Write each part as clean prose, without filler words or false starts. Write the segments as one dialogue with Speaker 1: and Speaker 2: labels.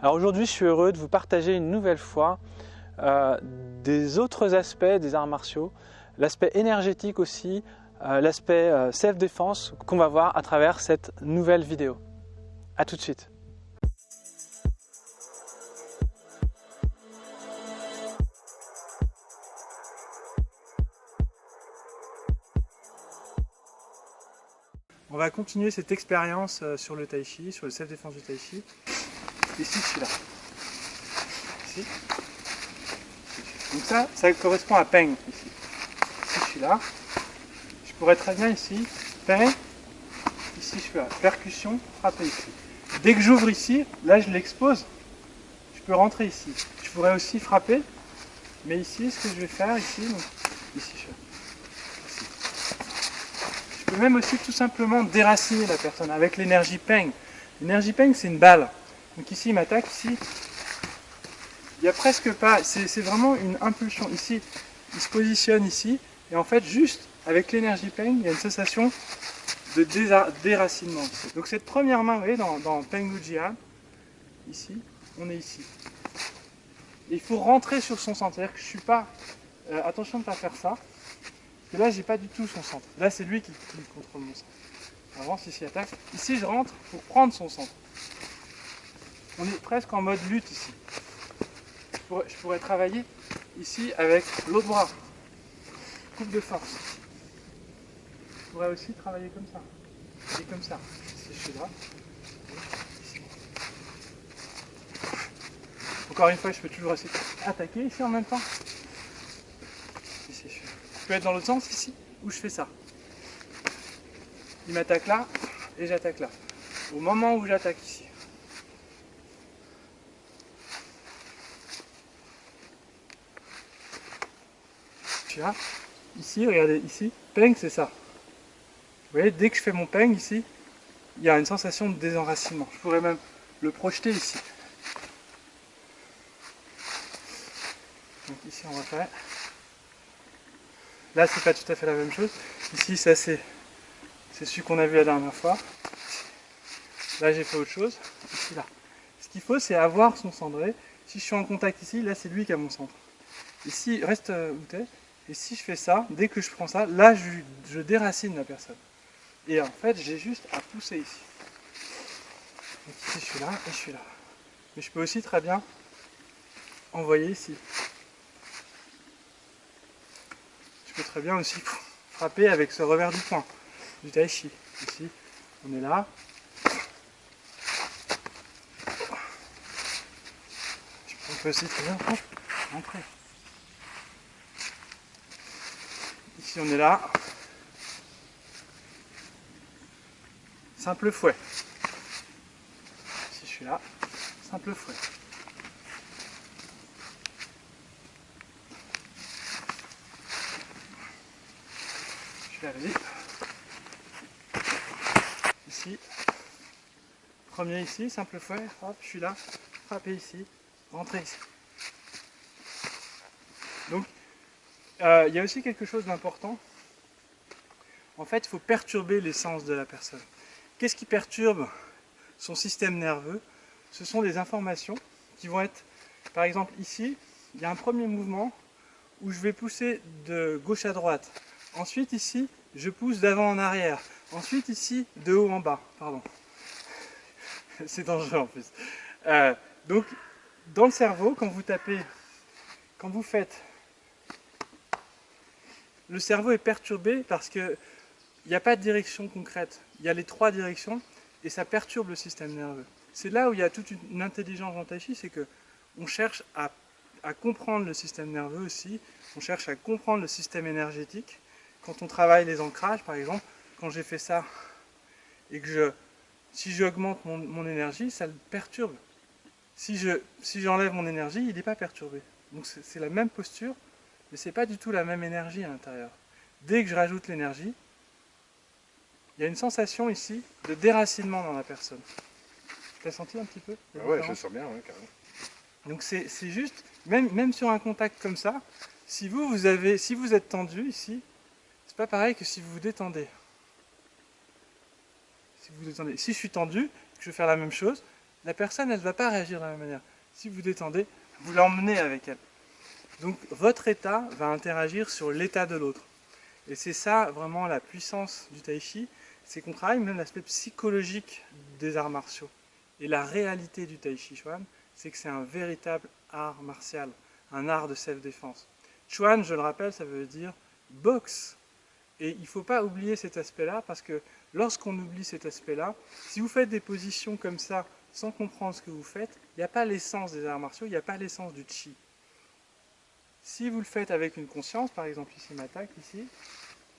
Speaker 1: Alors aujourd'hui, je suis heureux de vous partager une nouvelle fois des autres aspects des arts martiaux, l'aspect énergétique aussi, l'aspect self-défense qu'on va voir à travers cette nouvelle vidéo. A tout de suite. On va continuer cette expérience sur le tai chi, sur le self-défense du tai chi. Ici, je suis là. Ici. Donc ça correspond à Peng ici. Ici, je suis là. Je pourrais très bien ici, Peng. Ici, je fais la percussion, frapper ici. Dès que j'ouvre ici, là, je l'expose. Je peux rentrer ici. Je pourrais aussi frapper. Mais ici, ce que je vais faire ici, donc, ici, je fais. Ici. Je peux même aussi tout simplement déraciner la personne avec l'énergie Peng. L'énergie Peng, c'est une balle. Donc ici, il m'attaque, ici. Il n'y a presque pas, c'est vraiment une impulsion. Ici, il se positionne ici, et en fait, juste avec l'énergie Peng, il y a une sensation de déracinement. Donc cette première main, vous voyez, dans Peng Wujian, ici, on est ici. Et il faut rentrer sur son centre, c'est-à-dire que je ne suis pas... attention de ne pas faire ça, parce que là, j'ai pas du tout son centre. Là, c'est lui qui contrôle mon centre. Avance, ici, attaque. Ici, je rentre pour prendre son centre. On est presque en mode lutte ici. Je pourrais travailler ici avec l'autre bras. Coupe de force. Je pourrais aussi travailler comme ça. Et comme ça. Si je suis là. Ici. Encore une fois, je peux toujours essayer d'attaquer ici en même temps. Ici, je peux être dans l'autre sens ici, où je fais ça. Il m'attaque là, et j'attaque là. Au moment où j'attaque ici. Je suis là. Ici, regardez, ici, Peng, c'est ça. Vous voyez, dès que je fais mon Peng ici, il y a une sensation de désenracinement. Je pourrais même le projeter ici. Donc ici, on va faire. Là, c'est pas tout à fait la même chose. Ici, ça c'est celui qu'on a vu la dernière fois. Là, j'ai fait autre chose. Ici, là. Ce qu'il faut, c'est avoir son cendré. Si je suis en contact ici, là, c'est lui qui a mon centre. Ici, reste où t'es. Et si je fais ça, dès que je prends ça, là, je déracine la personne. Et en fait, j'ai juste à pousser ici. Donc ici, je suis là et je suis là. Mais je peux aussi très bien envoyer ici. Je peux très bien aussi frapper avec ce revers du poing, du tai chi. Ici, on est là. On peut aussi très bien rentrer. Ici, on est là. Simple fouet. Si je suis là, simple fouet. Je suis là, vas-y. Ici. Premier ici, simple fouet. Hop, je suis là. Frappez ici. Rentrez ici. Donc, il y a aussi quelque chose d'important. En fait, il faut perturber l'essence de la personne. Qu'est-ce qui perturbe son système nerveux? Ce sont des informations qui vont être, par exemple ici, il y a un premier mouvement où je vais pousser de gauche à droite. Ensuite ici, je pousse d'avant en arrière. Ensuite ici, de haut en bas. Pardon. C'est dangereux en plus. Donc, dans le cerveau, quand vous tapez, quand vous faites, le cerveau est perturbé parce que il n'y a pas de direction concrète. Il y a les trois directions et ça perturbe le système nerveux. C'est là où il y a toute une intelligence en tai chi, c'est qu'on cherche à comprendre le système nerveux aussi, on cherche à comprendre le système énergétique. Quand on travaille les ancrages, par exemple, quand j'ai fait ça et que si j'augmente mon énergie, ça le perturbe. Si j'enlève mon énergie, il n'est pas perturbé. Donc c'est la même posture, mais ce n'est pas du tout la même énergie à l'intérieur. Dès que je rajoute l'énergie, il y a une sensation ici de déracinement dans la personne. Tu l'as senti un petit peu?
Speaker 2: Ouais, je le sens bien, ouais, carrément.
Speaker 1: Donc c'est juste, même sur un contact comme ça, si vous êtes tendu ici, c'est pas pareil que si vous vous détendez. Si je suis tendu, je vais faire la même chose, la personne, elle ne va pas réagir de la même manière. Si vous détendez, vous l'emmenez avec elle. Donc votre état va interagir sur l'état de l'autre. Et c'est ça vraiment la puissance du tai chi, c'est qu'on travaille même l'aspect psychologique des arts martiaux. Et la réalité du tai chi chuan, c'est que c'est un véritable art martial, un art de self-défense. Chuan, je le rappelle, ça veut dire boxe. Et il ne faut pas oublier cet aspect-là, parce que lorsqu'on oublie cet aspect-là, si vous faites des positions comme ça, sans comprendre ce que vous faites, il n'y a pas l'essence des arts martiaux, il n'y a pas l'essence du chi. Si vous le faites avec une conscience, par exemple ici m'attaque, ici,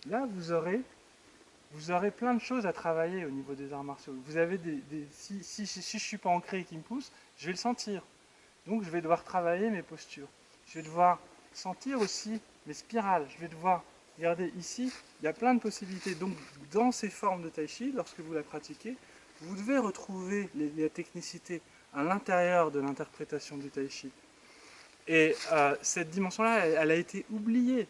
Speaker 1: là vous aurez plein de choses à travailler au niveau des arts martiaux. Vous avez si je ne suis pas ancré et qu'il me pousse, je vais le sentir. Donc je vais devoir travailler mes postures. Je vais devoir sentir aussi mes spirales. Je vais devoir, regardez ici, il y a plein de possibilités. Donc dans ces formes de tai chi, lorsque vous la pratiquez, vous devez retrouver les technicités à l'intérieur de l'interprétation du tai chi. Et cette dimension-là, elle a été oubliée.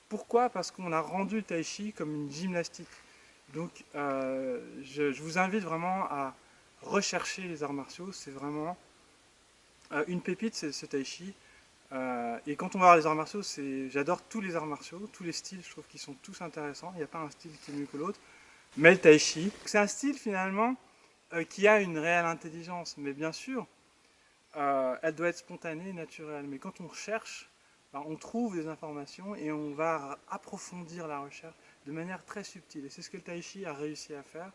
Speaker 1: Pourquoi? Parce qu'on a rendu le tai chi comme une gymnastique. Donc je vous invite vraiment à rechercher les arts martiaux. C'est vraiment une pépite, c'est ce tai chi. Et quand on va voir les arts martiaux, j'adore tous les arts martiaux, tous les styles, je trouve qu'ils sont tous intéressants. Il n'y a pas un style qui est mieux que l'autre. Mais le tai chi, c'est un style finalement qui a une réelle intelligence. Mais bien sûr, elle doit être spontanée, naturelle. Mais quand on cherche, ben, on trouve des informations et on va approfondir la recherche de manière très subtile. Et c'est ce que le tai chi a réussi à faire.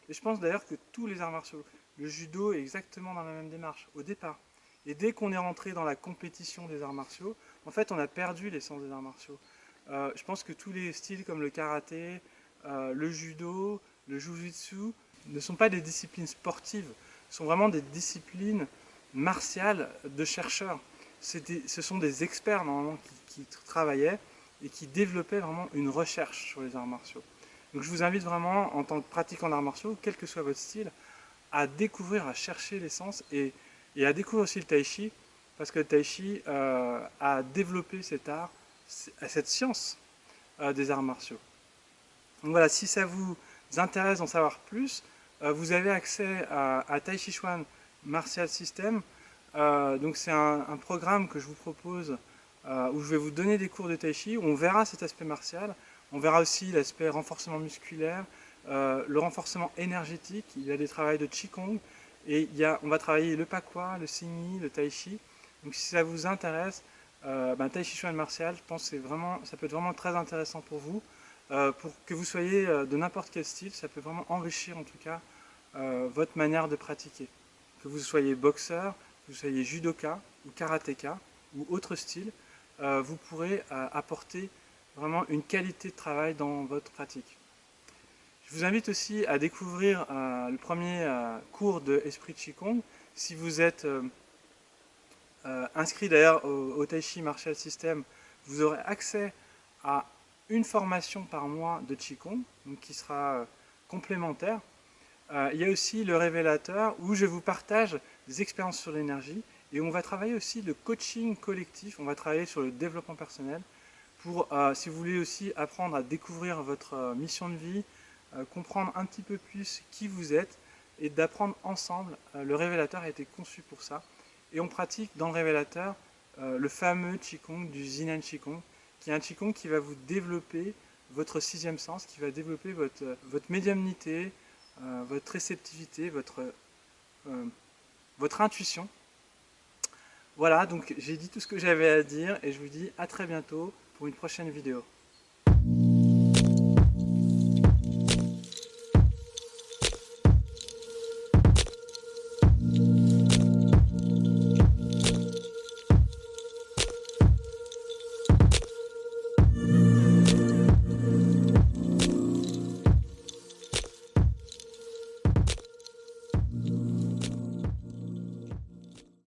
Speaker 1: Et je pense d'ailleurs que tous les arts martiaux, le judo est exactement dans la même démarche, au départ. Et dès qu'on est rentré dans la compétition des arts martiaux, en fait, on a perdu l'essence des arts martiaux. Je pense que tous les styles comme le karaté, le judo, le jujutsu, ne sont pas des disciplines sportives, sont vraiment des disciplines martiales de chercheurs. Ce sont des experts normalement qui travaillaient et qui développaient vraiment une recherche sur les arts martiaux. Donc je vous invite vraiment, en tant que pratiquant d'arts martiaux, quel que soit votre style, à découvrir, à chercher l'essence et à découvrir aussi le tai chi, parce que le tai chi a développé cet art, cette science des arts martiaux. Donc voilà, si ça vous intéresse d'en savoir plus, vous avez accès à Tai Chi Chuan Martial System. Donc c'est un programme que je vous propose où je vais vous donner des cours de Tai Chi, où on verra cet aspect martial, on verra aussi l'aspect renforcement musculaire, le renforcement énergétique, il y a des travails de Qigong, et on va travailler le Pakwa, le Xingyi, le Tai Chi. Donc si ça vous intéresse, Tai Chi Chuan Martial, je pense que ça peut être vraiment très intéressant pour vous. Pour que vous soyez de n'importe quel style, ça peut vraiment enrichir en tout cas votre manière de pratiquer. Que vous soyez boxeur, que vous soyez judoka ou karatéka ou autre style, vous pourrez apporter vraiment une qualité de travail dans votre pratique. Je vous invite aussi à découvrir le premier cours de Esprit Qigong. Si vous êtes inscrit d'ailleurs au Tai Chi Martial System, vous aurez accès à une formation par mois de Qigong, donc qui sera complémentaire. Il y a aussi le révélateur où je vous partage des expériences sur l'énergie et on va travailler aussi le coaching collectif, on va travailler sur le développement personnel pour, si vous voulez aussi apprendre à découvrir votre mission de vie, comprendre un petit peu plus qui vous êtes et d'apprendre ensemble. Le révélateur a été conçu pour ça et on pratique dans le révélateur le fameux Qigong du Zinan Qigong, qui est un Qigong qui va vous développer votre sixième sens, qui va développer votre médiumnité, votre réceptivité, votre intuition. Voilà, donc j'ai dit tout ce que j'avais à dire et je vous dis à très bientôt pour une prochaine vidéo.